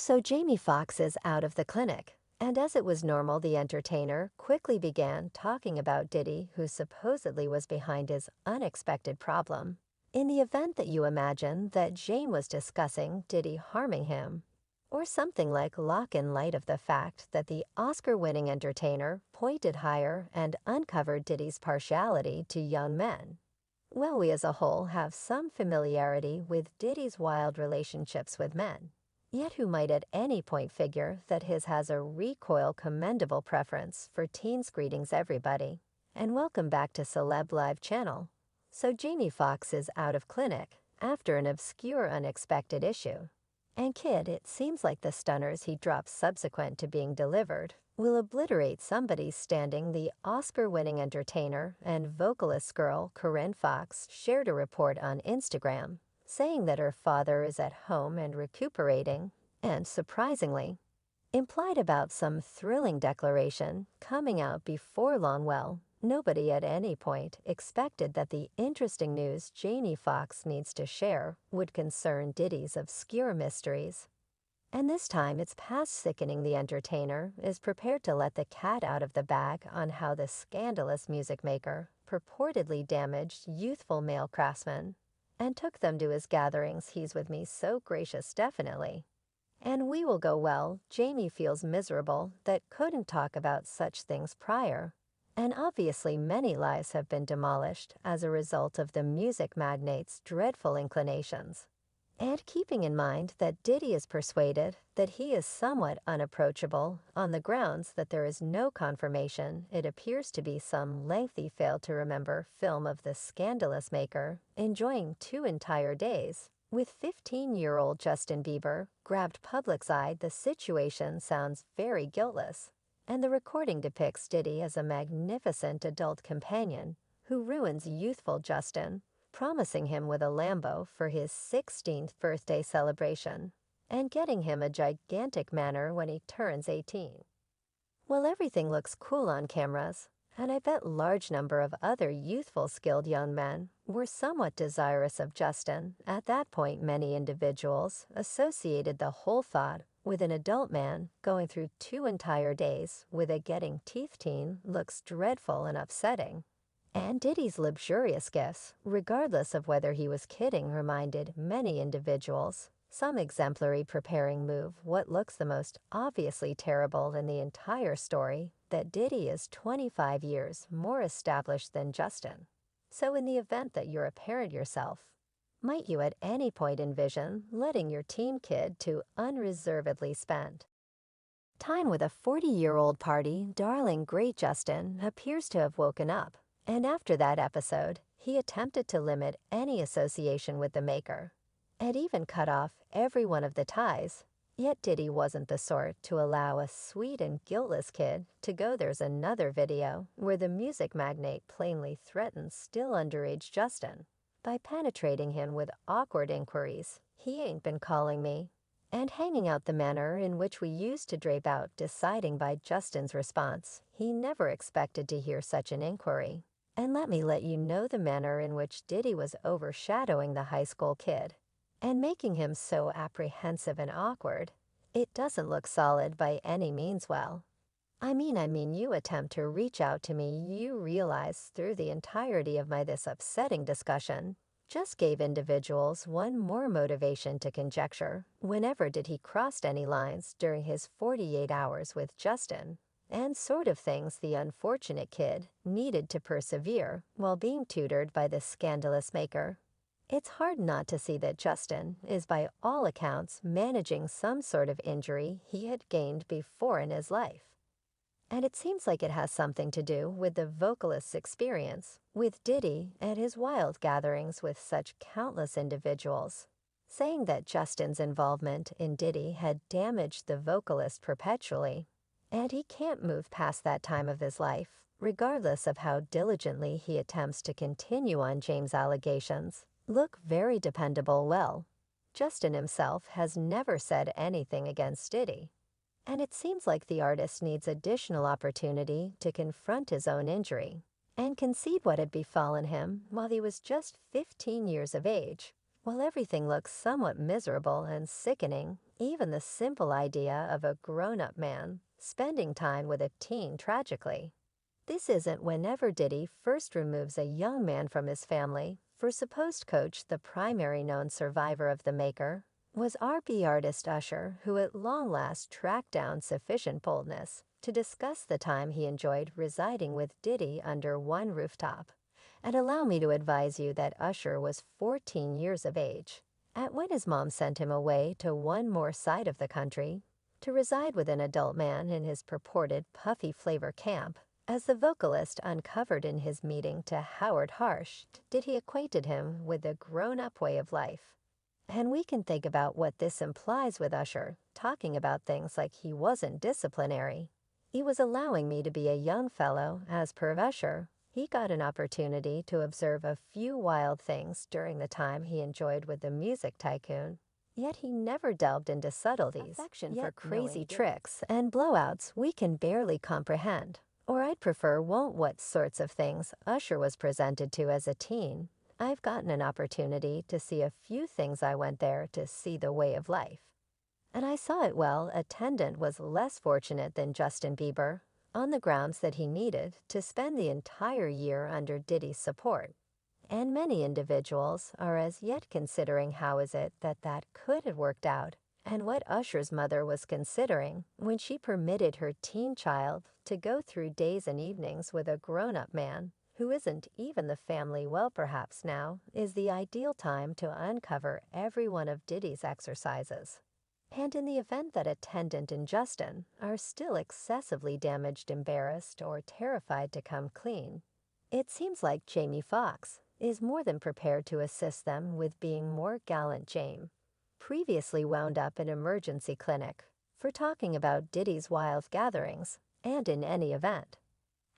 So Jamie Foxx is out of the clinic, and as it was normal, the entertainer quickly began talking about Diddy, who supposedly was behind his unexpected problem. In the event that you imagine that Jane was discussing Diddy harming him, or something like lock in light of the fact that the Oscar-winning entertainer pointed higher and uncovered Diddy's partiality to young men. Well, we as a whole have some familiarity with Diddy's wild relationships with men, yet who might at any point figure that his has a recoil commendable preference for teens. Greetings everybody, and welcome back to Celeb Live channel. So Jamie Foxx is out of clinic after an obscure unexpected issue. And kid, it seems like the stunners he drops subsequent to being delivered will obliterate somebody's standing. The Oscar-winning entertainer and vocalist girl Corinne Foxx shared a report on Instagram saying that her father is at home and recuperating, and surprisingly, implied about some thrilling declaration coming out before long. Well, nobody at any point expected that the interesting news Jamie Foxx needs to share would concern Diddy's obscure mysteries. And this time it's past sickening. The entertainer is prepared to let the cat out of the bag on how the scandalous music maker purportedly damaged youthful male craftsmen and took them to his gatherings. He's with me, so gracious, definitely. And we will go well. Jamie feels miserable that couldn't talk about such things prior. And obviously many lives have been demolished as a result of the music magnate's dreadful inclinations. And keeping in mind that Diddy is persuaded that he is somewhat unapproachable on the grounds that there is no confirmation, it appears to be some lengthy fail-to-remember film of the scandalous maker enjoying 2 entire days with 15-year-old Justin Bieber grabbed public's eye. The situation sounds very guiltless, and the recording depicts Diddy as a magnificent adult companion who ruins youthful Justin, promising him with a Lambo for his 16th birthday celebration, and getting him a gigantic manor when he turns 18. Well, everything looks cool on cameras, and I bet large number of other youthful skilled young men were somewhat desirous of Justin. At that point, many individuals associated the whole thought with an adult man going through 2 entire days with a getting teeth teen looks dreadful and upsetting. And Diddy's luxurious gifts, regardless of whether he was kidding, reminded many individuals some exemplary preparing move. What looks the most obviously terrible in the entire story, that Diddy is 25 years more established than Justin. So in the event that you're a parent yourself, might you at any point envision letting your teen kid to unreservedly spend time with a 40-year-old party? Darling great Justin appears to have woken up. And after that episode, he attempted to limit any association with the maker, and even cut off every one of the ties. Yet Diddy wasn't the sort to allow a sweet and guiltless kid to go. There's another video where the music magnate plainly threatens still underage Justin by penetrating him with awkward inquiries. He ain't been calling me. And hanging out. The manner in which we used to drape out, deciding by Justin's response, he never expected to hear such an inquiry. And let me let you know the manner in which Diddy was overshadowing the high school kid and making him so apprehensive and awkward. It doesn't look solid by any means. Well, I mean you attempt to reach out to me. You realize through the entirety of this upsetting discussion just gave individuals one more motivation to conjecture whenever did he crossed any lines during his 48 hours with Justin, and sort of things the unfortunate kid needed to persevere while being tutored by the scandalous maker. It's hard not to see that Justin is by all accounts managing some sort of injury he had gained before in his life. And it seems like it has something to do with the vocalist's experience with Diddy at his wild gatherings with such countless individuals, saying that Justin's involvement in Diddy had damaged the vocalist perpetually, and he can't move past that time of his life, regardless of how diligently he attempts to continue on. James' allegations look very dependable. Well, Justin himself has never said anything against Diddy, and it seems like the artist needs additional opportunity to confront his own injury and concede what had befallen him while he was just 15 years of age. While everything looks somewhat miserable and sickening, even the simple idea of a grown-up man spending time with a teen tragically. This isn't whenever Diddy first removes a young man from his family for supposed coach. The primary known survivor of the maker was R&B artist Usher, who at long last tracked down sufficient boldness to discuss the time he enjoyed residing with Diddy under one rooftop. And allow me to advise you that Usher was 14 years of age at when his mom sent him away to one more side of the country to reside with an adult man in his purported puffy flavor camp. As the vocalist uncovered in his meeting to Howard Harsh, Diddy equated him with a grown-up way of life. And we can think about what this implies with Usher, talking about things like he wasn't disciplinary. He was allowing me to be a young fellow. As per Usher, he got an opportunity to observe a few wild things during the time he enjoyed with the music tycoon. Yet he never delved into subtleties, affection for crazy tricks and blowouts we can barely comprehend. Or I'd prefer won't what sorts of things Usher was presented to as a teen. I've gotten an opportunity to see a few things. I went there to see the way of life. And I saw it well. Attendant was less fortunate than Justin Bieber, on the grounds that he needed to spend the entire year under Diddy's support. And many individuals are as yet considering how is it that that could have worked out, and what Usher's mother was considering when she permitted her teen child to go through days and evenings with a grown-up man who isn't even the family. Well, perhaps now is the ideal time to uncover every one of Diddy's exercises. And in the event that Attendant and Justin are still excessively damaged, embarrassed, or terrified to come clean, it seems like Jamie Foxx is more than prepared to assist them with being more gallant. Jamie previously wound up in emergency clinic for talking about Diddy's wild gatherings, and in any event,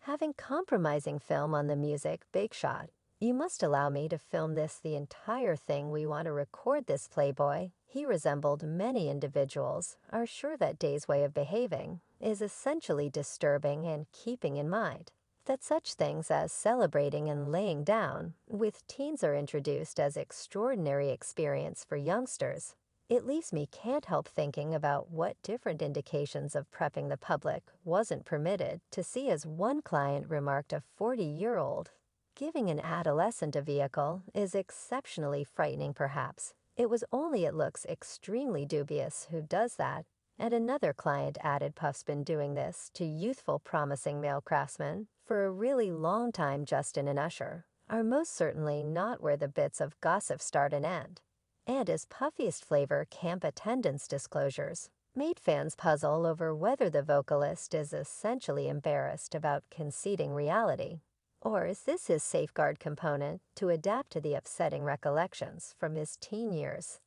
having compromising film on the music Big Shot. You must allow me to film this the entire thing. We want to record this playboy. He resembled many individuals, are sure that Day's way of behaving is essentially disturbing, and keeping in mind that such things as celebrating and laying down with teens are introduced as extraordinary experience for youngsters. It leaves me can't help thinking about what different indications of prepping the public wasn't permitted to see. As one client remarked, a 40-year-old giving an adolescent a vehicle is exceptionally frightening. Perhaps it was only it looks extremely dubious who does that. And another client added, Puff's been doing this to youthful promising male craftsmen for a really long time. Justin and Usher are most certainly not where the bits of gossip start and end. And his puffiest flavor camp attendance disclosures made fans puzzle over whether the vocalist is essentially embarrassed about conceding reality, or is this his safeguard component to adapt to the upsetting recollections from his teen years.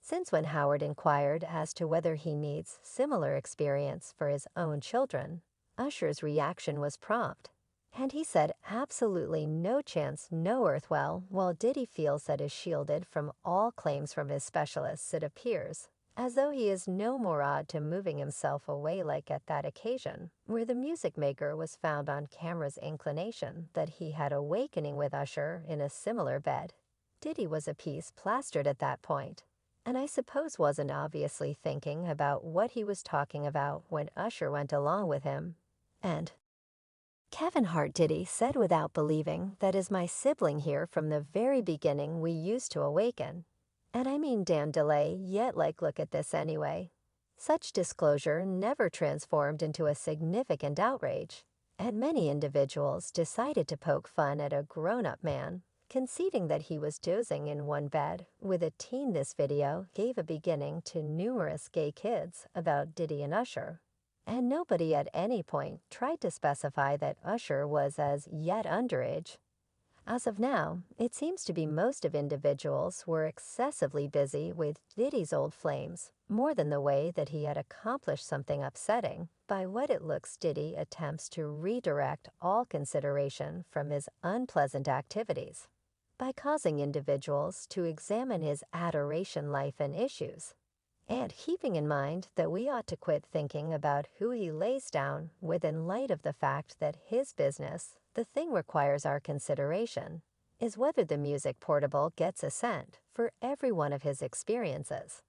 Since when Howard inquired as to whether he needs similar experience for his own children, Usher's reaction was prompt, and he said absolutely no chance, no earth. While Diddy feels that is shielded from all claims from his specialists, it appears as though he is no more odd to moving himself away, like at that occasion where the music maker was found on camera's inclination that he had awakening with Usher in a similar bed. Diddy was a piece plastered at that point, and I suppose wasn't obviously thinking about what he was talking about when Usher went along with him. And Kevin Hart Diddy said without believing, that is my sibling here from the very beginning. We used to awaken. And I mean damn delay, yet like look at this anyway. Such disclosure never transformed into a significant outrage, and many individuals decided to poke fun at a grown-up man conceding that he was dozing in one bed with a teen. This video gave a beginning to numerous gay kids about Diddy and Usher, and nobody at any point tried to specify that Usher was as yet underage. As of now, it seems to be most of individuals were excessively busy with Diddy's old flames, more than the way that he had accomplished something upsetting. By what it looks, Diddy attempts to redirect all consideration from his unpleasant activities by causing individuals to examine his adoration life and issues, and keeping in mind that we ought to quit thinking about who he lays down with in light of the fact that his business, the thing requires our consideration, is whether the music portable gets a cent for every one of his experiences.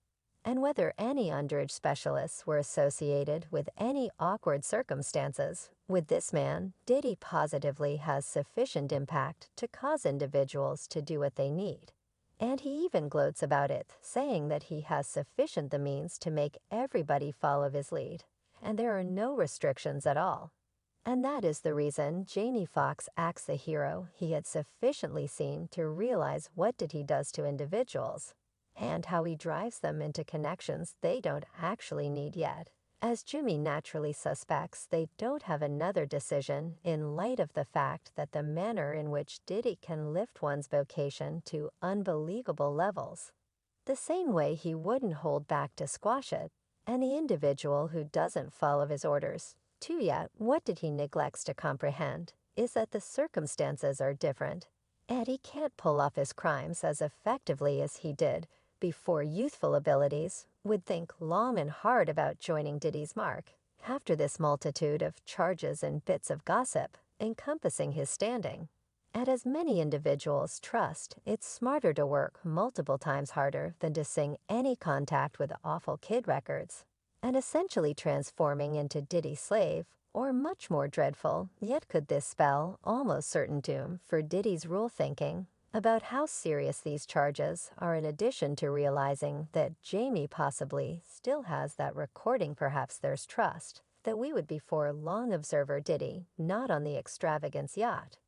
and whether any underage specialists were associated with any awkward circumstances. With this man, Diddy positively has sufficient impact to cause individuals to do what they need. And he even gloats about it, saying that he has sufficient the means to make everybody follow his lead, and there are no restrictions at all. And that is the reason Jamie Foxx acts the hero he had sufficiently seen to realize what did he does to individuals, and how he drives them into connections they don't actually need yet. As Jimmy naturally suspects, they don't have another decision in light of the fact that the manner in which Diddy can lift one's vocation to unbelievable levels, the same way he wouldn't hold back to squash it, and the individual who doesn't follow his orders. Too yet, what did he neglects to comprehend is that the circumstances are different, and he can't pull off his crimes as effectively as he did before youthful abilities would think long and hard about joining Diddy's mark. After this multitude of charges and bits of gossip encompassing his standing, and as many individuals trust it's smarter to work multiple times harder than to sing any contact with awful kid records, and essentially transforming into Diddy's slave, or much more dreadful, yet could this spell almost certain doom for Diddy's rule thinking about how serious these charges are, in addition to realizing that Jamie possibly still has that recording. Perhaps there's trust that we would before long observer Diddy not on the extravagance yacht,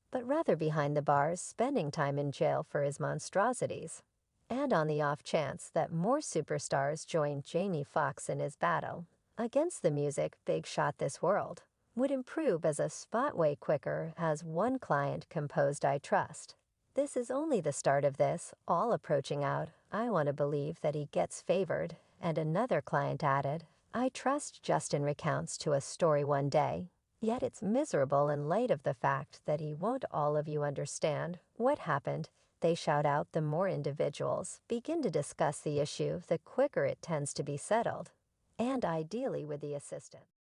but rather behind the bars spending time in jail for his monstrosities. And on the off chance that more superstars join Jamie Foxx in his battle against the music big shot, this world would improve as a spot way quicker as one client composed "I Trust." This is only the start of this, all approaching out. I want to believe that he gets favored, and another client added, "I trust Justin recounts to a story one day. Yet it's miserable in light of the fact that he won't all of you understand what happened." They shout out. The more individuals begin to discuss the issue, the quicker it tends to be settled, and ideally with the assistance